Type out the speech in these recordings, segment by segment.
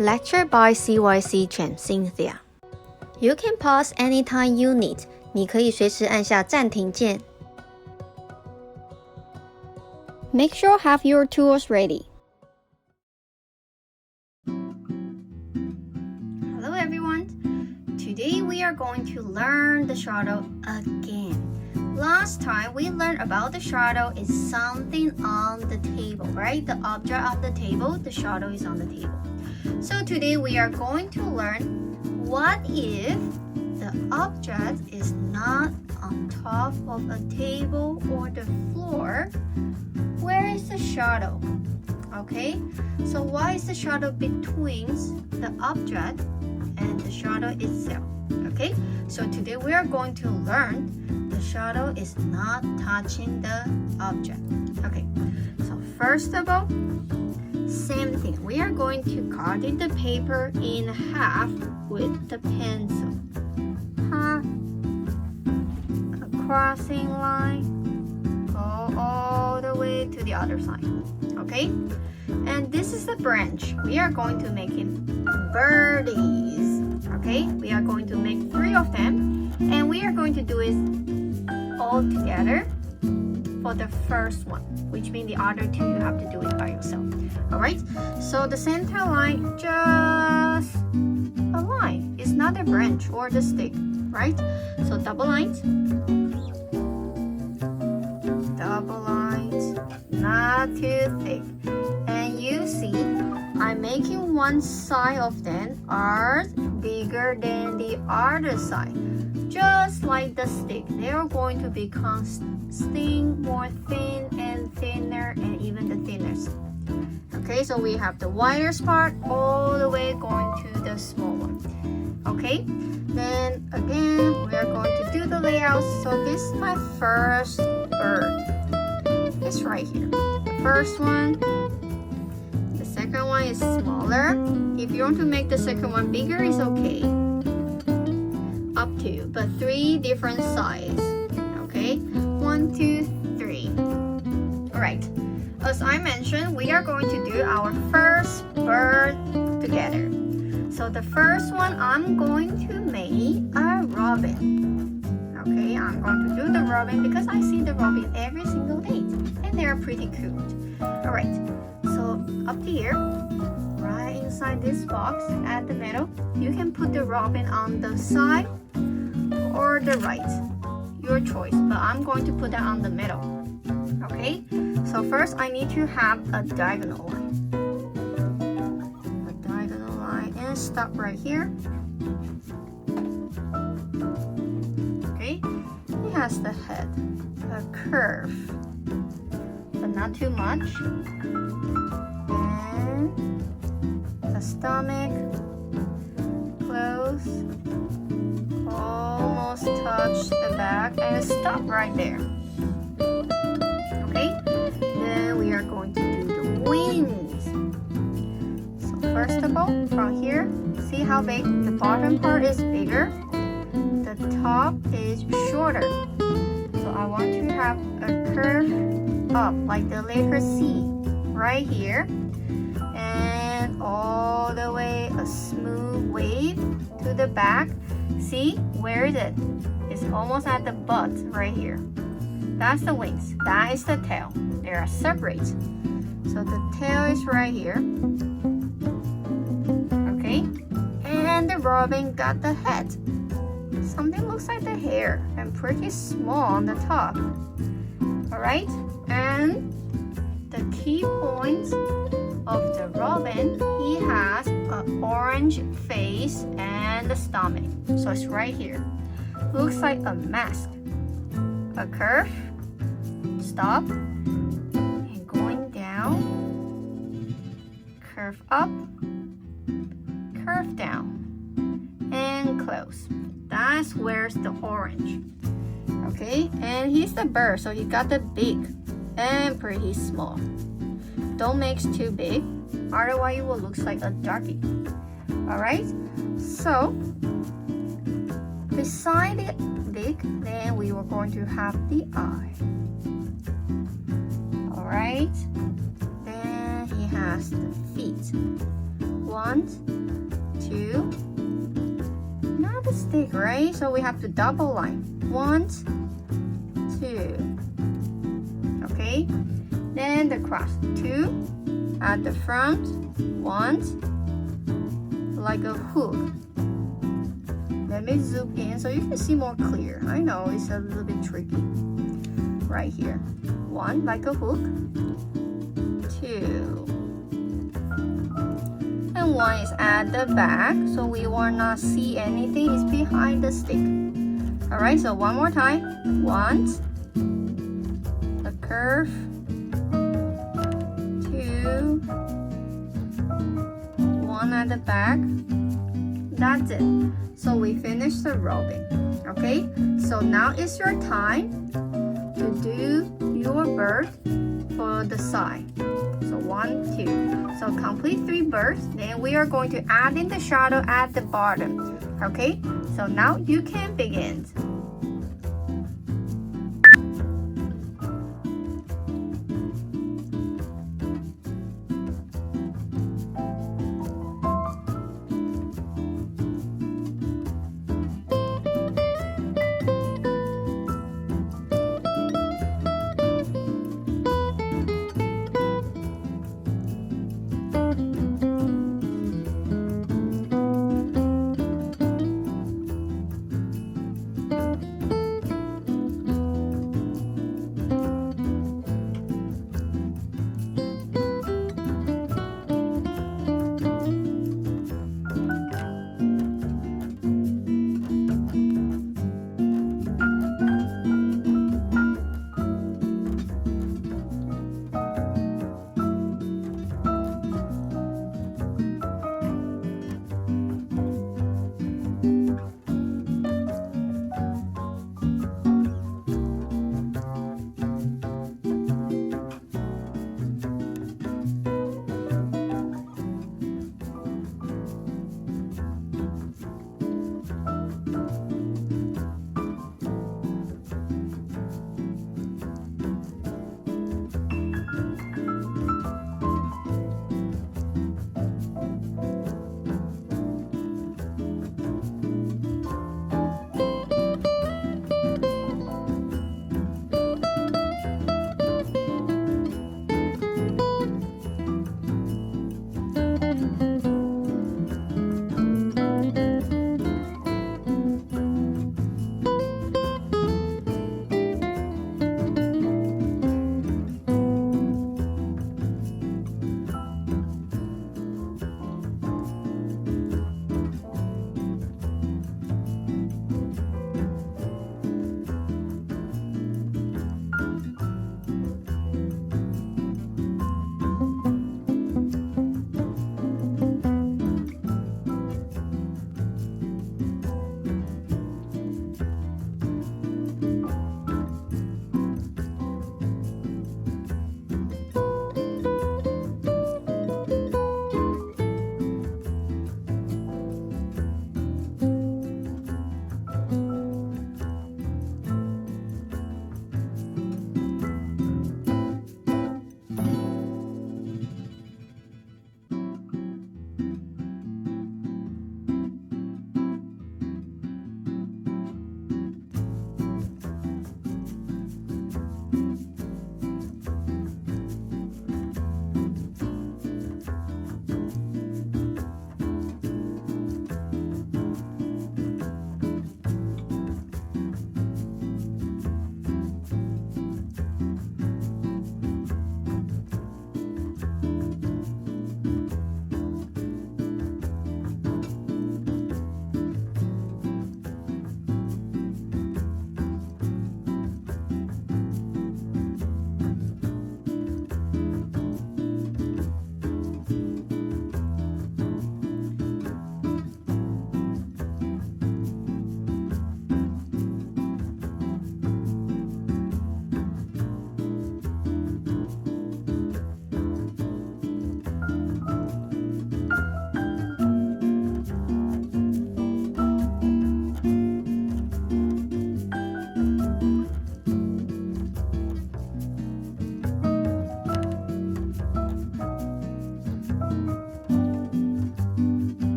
Lecture by CYC Chen Cynthia. You can pause anytime you need. 你可以随时按下暂停键。Make sure have your tools ready. Hello everyone. Today we are going to learn the shadow again. Last time we learned about the shadow is something on the table, right? The object on the table, the shadow is on the table. So today we are going to learn what if the object is not on top of a table or the floor. Where is the shadow? Okay, so why is the shadow between the object and the shadow itself? Okay, so today we are going to learn the shadow is not touching the object. Okay, so first of all, same thing. We are going to cut the paper in half with the pencil. Half, a crossing line, go all the way to the other side. Okay, and this is the branch. We are going to make it birdies. Okay, we are going to make 3 of them, and we are going to do it all together for the first one, which means the other 2 you have to do it by yourself. Alright, so the center line, just a line. It's not a branch or the stick, right? So double lines, not too thick. And you see, I'm making one side of them are bigger than the other side. Just like the stick, they are going to become more thin and thinner and even the thinnest. Okay, so we have the widest part all the way going to the small one. Okay, then again, we are going to do the layout. So this is my first bird. It's right here. The first one. The second one is smaller. If you want to make the second one bigger, it's okay. Up to you, but 3 different sizes. Okay, 1, 2, 3. All right. As I mentioned, we are going to do our first bird together. So the first one, I'm going to make a robin. Okay, I'm going to do the robin because I see the robin every single day, and they are pretty cute. All right. So up here, right inside this box at the middle, you can put the robin on the side or the right, your choice, but I'm going to put that on the middle. Okay, so first I need to have a diagonal line. A diagonal line and stop right here. Okay, it has the head, a curve, but not too much. And the stomach, close, almost touch the back, and stop right there. Okay, then we are going to do the wings. So first of all, from here, see how big the bottom part is bigger, the top is shorter. So I want to have a curve up like the letter C right here, and all the way a smooth wave to the back. See, where is it? It's almost at the butt right here. That's the wings. That is the tail. They are separate. So the tail is right here. Okay. And the robin got the head. Something looks like the hair and pretty small on the top. Alright. And the key points of the robin, he has an orange face and the stomach. So it's right here. Looks like a mask. A curve, stop, and going down, curve up, curve down, and close. That's where's the orange. Okay, and he's the bird, so he got the big and pretty small. Don't mix too big, otherwise it will look like a darkie. Alright, so beside the big, then we were going to have the eye. Alright, then he has the feet. 1, 2. Not a stick, right? So we have to double line. 1, 2. Okay. Then the cross. 2 at the front. 1 like a hook. Let me zoom in so you can see more clear. I know it's a little bit tricky. Right here. 1 like a hook. 2. And 1 is at the back, so we will not see anything. It's behind the stick. Alright, so one more time. 1. A curve. 2. 1 at the back. That's it. So we finished the roving. Okay, so now it's your time to do your bird for the side. So 1, 2. So complete 3 birds. Then we are going to add in the shadow at the bottom. Okay, so now you can begin.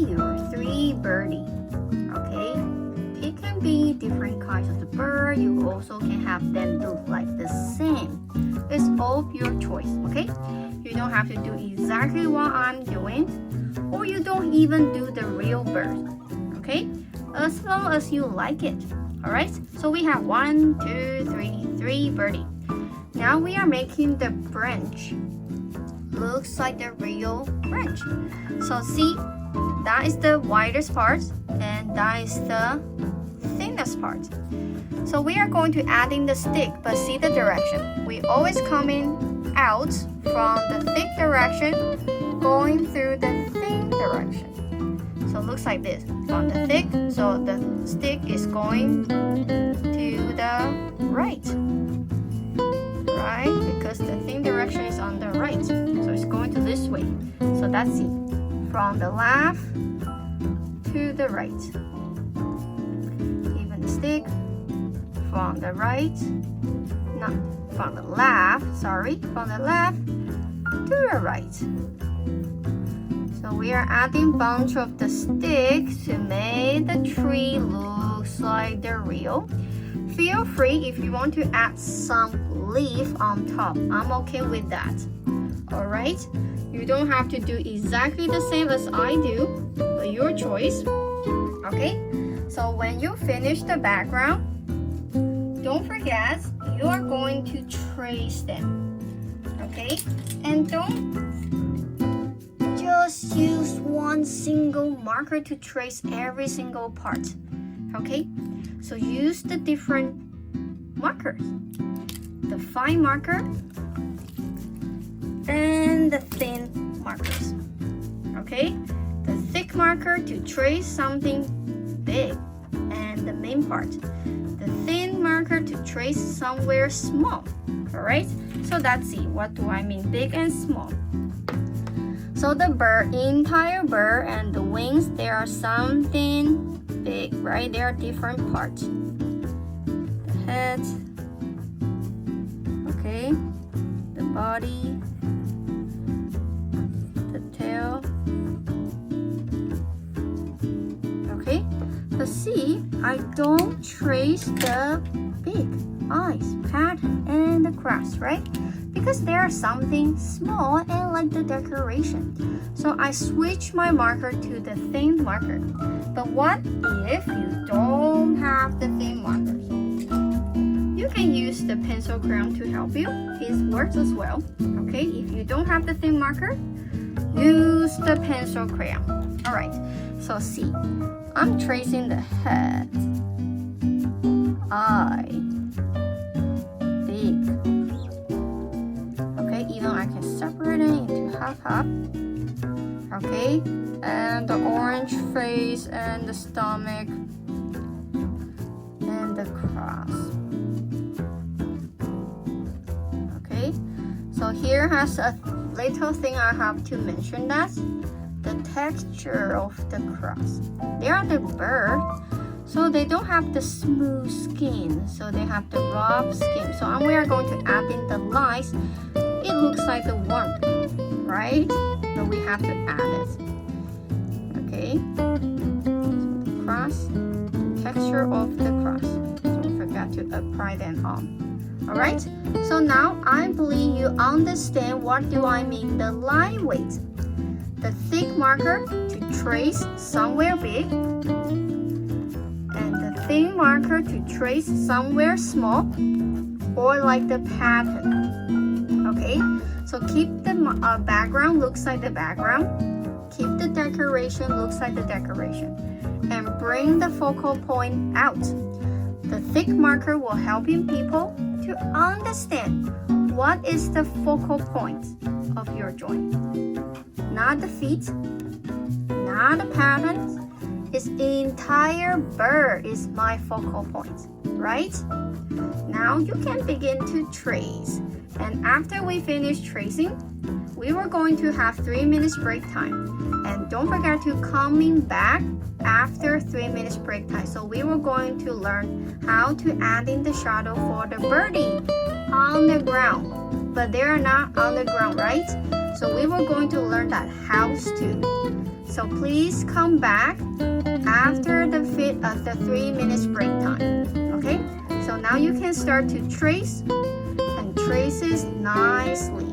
be your 3 birdie. Okay, it can be different kinds of the bird. You also can have them look like the same. It's all your choice. Okay, you don't have to do exactly what I'm doing, or you don't even do the real bird. Okay, as long as you like it. All right, so we have 1, 2, 3 birdie. Now we are making the branch looks like the real branch. So see, that is the widest part and that is the thinnest part. So we are going to add in the stick, but see the direction. We always coming out from the thick direction, going through the thin direction. So it looks like this, from the thick, so the stick is going to the right, because the thin direction is on the right, so it's going to this way. So that's it, from the left to the right. Even the stick from the right, not from the left, from the left to the right. So we are adding bunch of the sticks to make the tree looks like the real. Feel free if you want to add some leaf on top. I'm okay with that. Alright? You don't have to do exactly the same as I do, but your choice. Okay? So when you finish the background, don't forget you are going to trace them. Okay? And don't just use one single marker to trace every single part. Okay? So use the different markers. The fine marker and the thin markers. Okay? The thick marker to trace something big and the main part. The thin marker to trace somewhere small. Alright? So that's it. What do I mean? Big and small. So the bird, entire bird and the wings, there are something big, right? There are different parts. The head, okay, the body, the tail, okay. But see, I don't trace the big eyes, pattern, and the crest, right? Because there are something small and like the decoration. So I switch my marker to the thin marker. But what if you don't have the thin markers? You can use the pencil crayon to help you. It works as well. Okay, if you don't have the thin marker, use the pencil crayon. Alright, so see, I'm tracing the head, eye, big. Okay, even I can separate it into half. Okay, and the orange face and the stomach and the cross. Okay, so here has a little thing I have to mention, that's the texture of the cross. They are the bird, so they don't have the smooth skin, so they have the rough skin. So we are going to add in the lines. It looks like the warmth, right? But we have to add it. Okay, so the cross, texture of the cross. Don't forget to apply them on. Alright, so now I believe you understand what do I mean the line weight. The thick marker to trace somewhere big, and the thin marker to trace somewhere small, or like the pattern. Okay, so keep the background looks like the background, keep the decoration looks like the decoration, and bring the focal point out. The thick marker will help people to understand what is the focal point of your joint. Not the feet, not the patterns. Its entire bird is my focal point, right? Now you can begin to trace. And after we finish tracing, we were going to have 3 minutes break time. And don't forget to coming back after 3 minutes break time. So we were going to learn how to add in the shadow for the birdie on the ground. But they are not on the ground, right? So we were going to learn that house too. So please come back after the 3 minutes break time. Okay? So now you can start to trace and traces nicely.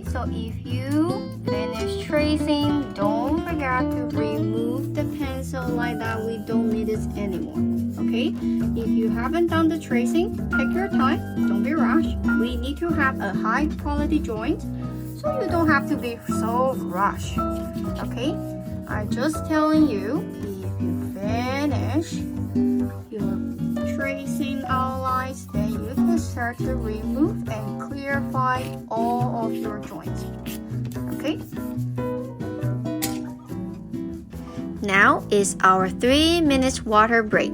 So if you finish tracing, don't forget to remove the pencil like that. We don't need it anymore. Okay? If you haven't done the tracing, take your time. Don't be rushed. We need to have a high quality joint, so you don't have to be so rushed. Okay? I'm just telling you, if you finish your tracing outlines, then you can start to remove and clarify all of your joints. Okay? Now is our 3 minutes water break.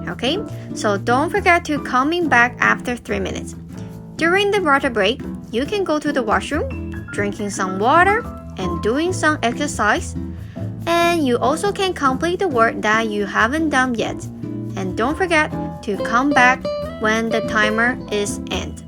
Okay? So don't forget to coming back after 3 minutes. During the water break, you can go to the washroom, drinking some water, and doing some exercise. And you also can complete the work that you haven't done yet. And don't forget to come back when the timer is end.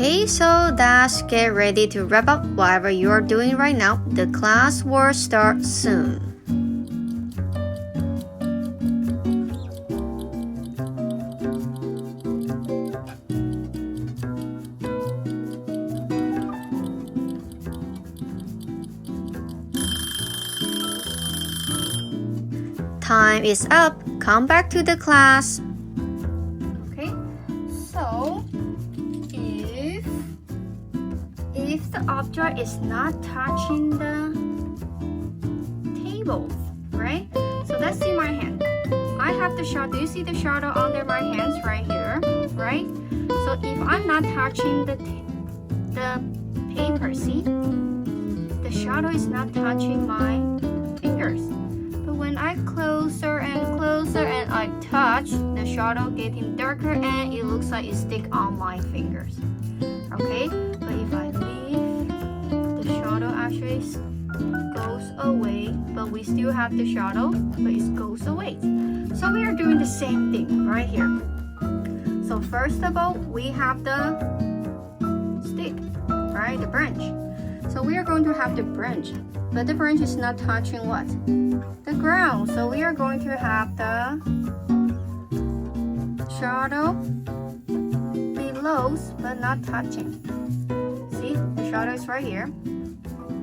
Okay, so that's get ready to wrap up whatever you are doing right now. The class will start soon. Time is up. Come back to the class. Okay, so if the object is not touching the table, right? So let's see my hand. I have the shadow. Do you see the shadow under my hands right here, right? So if I'm not touching the paper, see? The shadow is not touching my fingers. But when I closer and I touch, the shadow getting darker and it looks like it stick on my fingers. Okay? But if I leave, the shadow actually goes away, but we still have the shadow, but it goes away. So we are doing the same thing right here. So first of all, we have the stick, right? The branch. So we are going to have the branch, but the branch is not touching what? The ground. So we are going to have the shadow below, but not touching. See, the shadow is right here.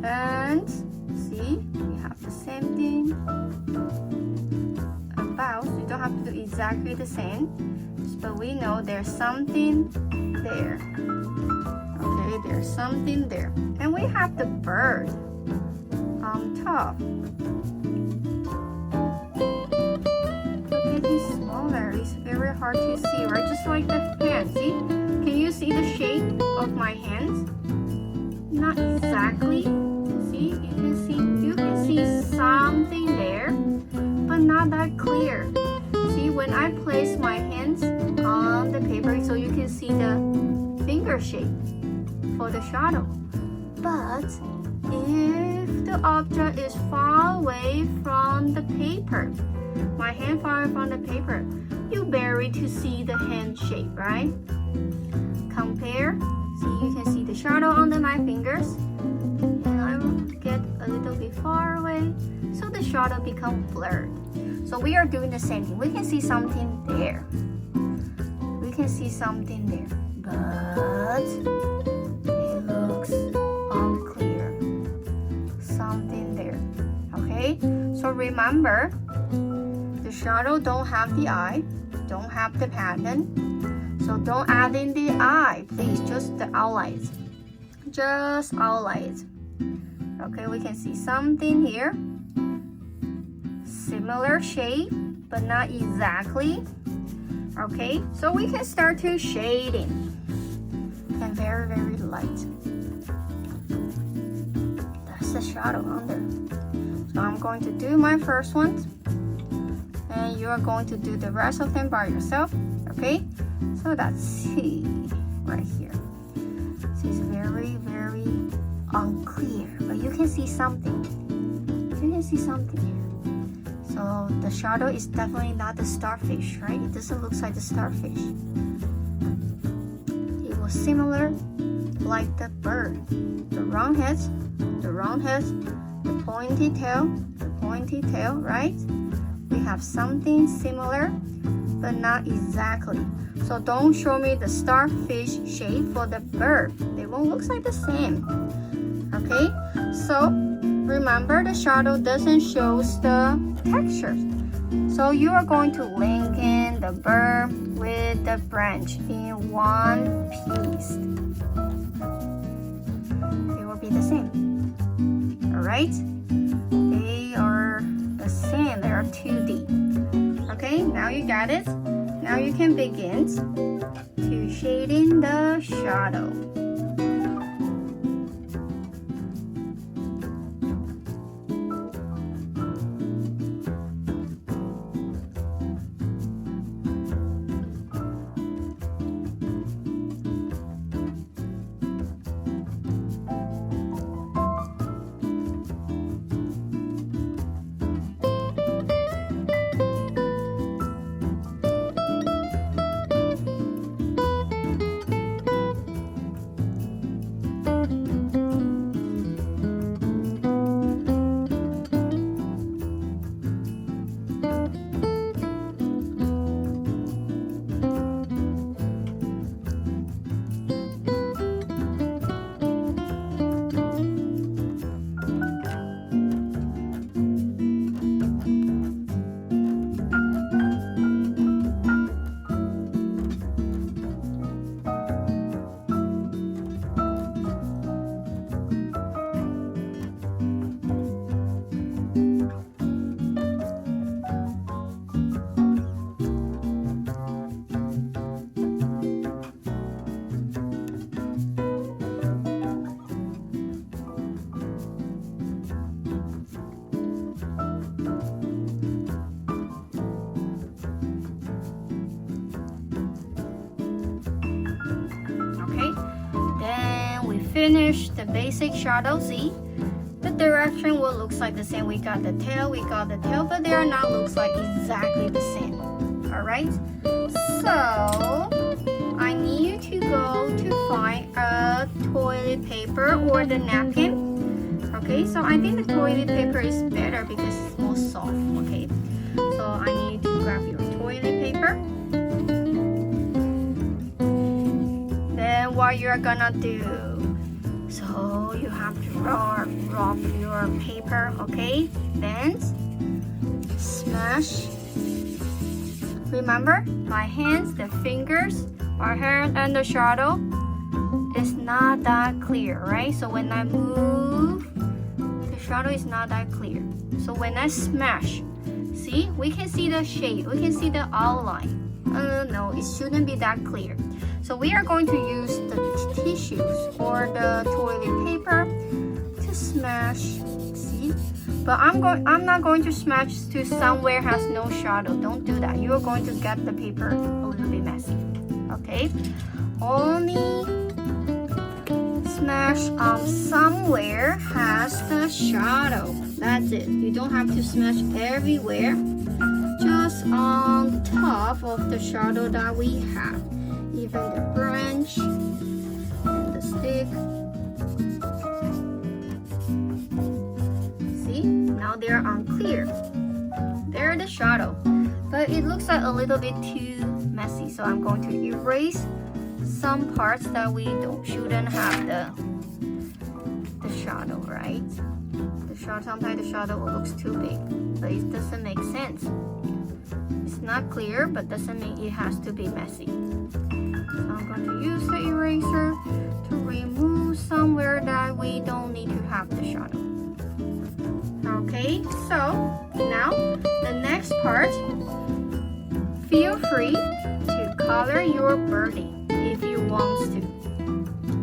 And see, we have the same thing about. So you don't have to do exactly the same, but we know there's something there. Okay, there's something there. And we have the bird on top. Look, it's smaller. It's very hard to see, right? Just like the hand. See? Can you see the shape of my hands? Not exactly. See? You can see something there, but not that clear. See, when I place my hands on the paper, so you can see the finger shape for the shadow. But if the object is far away from the paper, my hand far away from the paper, you barely to see the hand shape, right? Compare. See, you can see the shadow under my fingers, and I will get a little bit far away, so the shadow become blurred. So we are doing the same thing. We can see something there. We can see something there, but it looks unclear. Something there. Okay? So remember, the shadow don't have the eye, don't have the pattern. So don't add in the eye, please. Just the outlines. Just outlines. Okay, we can see something here. Similar shape, but not exactly. Okay, so we can start to shading. And very, very light. That's the shadow under. So I'm going to do my first one. And you are going to do the rest of them by yourself. Okay? So that's C right here. So it's very, very unclear, but you can see something. You can see something here. So the shadow is definitely not the starfish, right? It doesn't look like the starfish. It was similar like the bird. The round heads, the pointy tail, right? We have something similar, but not exactly. So don't show me the starfish shape for the bird. They won't look like the same. Okay? So remember, the shadow doesn't show the textures. So you are going to link in the bird with the branch in one piece. They will be the same. Alright? They are the same. They are 2D. Okay, now you got it. Now you can begin to shade in the shadow. finished the basic shadow. See, the direction will looks like the same. We got the tail, but they are not looks like exactly the same. All right. So I need you to go to find a toilet paper or the napkin. Okay, so I think the toilet paper is better because it's more soft. Okay, so I need you to grab your toilet paper. Then what you're gonna do? So you have to rub your paper. Okay, then smash. Remember, my hands, the fingers, my hand, and the shadow is not that clear, right? So when I move, the shadow is not that clear. So when I smash, see, we can see the shade, we can see the outline. No, it shouldn't be that clear. So we are going to use the tissues or the toilet paper to smash. See? But I'm not going to smash to somewhere has no shadow. Don't do that. You are going to get the paper a little bit messy. Okay? Only smash somewhere has the shadow. That's it. You don't have to smash everywhere. Just on top of the shadow that we have. Even the branch and the stick. See? Now they're unclear. They're the shadow. But it looks like a little bit too messy. So I'm going to erase some parts that we shouldn't have the shadow, right? Sometimes the shadow looks too big, but it doesn't make sense. It's not clear, but doesn't mean it has to be messy. So I'm going to use the eraser to remove somewhere that we don't need to have the shadow. Okay, so now the next part, feel free to color your birdie if you want to.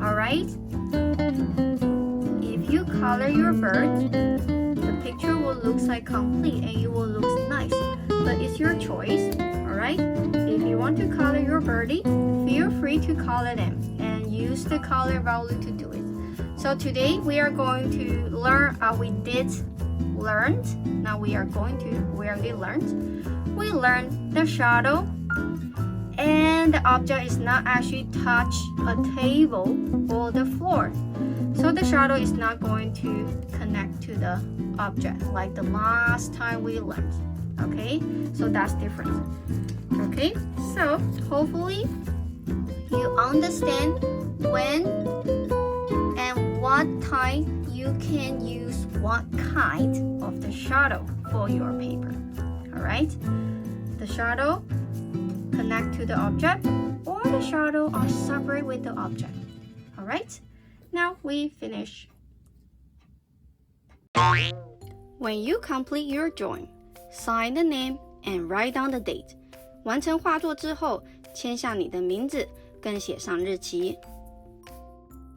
Alright? If you color your bird, the picture will look like complete and it will look nice. But it's your choice. Alright? If you want to color your birdie, feel free to color them and use the color ruler to do it. So today we are going to learn, we already learned. We learned the shadow and the object is not actually touch a table or the floor. So the shadow is not going to connect to the object like the last time we learned. Okay, so that's different. Okay, so hopefully you understand when and what time you can use what kind of the shadow for your paper. Alright, the shadow connect to the object or the shadow are separate with the object. Alright, now we finish. When you complete your drawing, sign the name and write down the date. 完成画作之后，签下你的名字，更写上日期。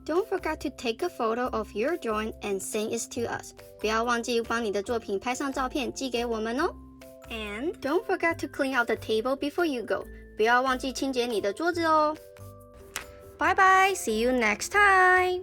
Don't forget to take a photo of your drawing and send it to us. 不要忘记帮你的作品拍上照片寄给我们哦。And don't forget to clean out the table before you go. 不要忘记清洁你的桌子哦。Bye bye, see you next time.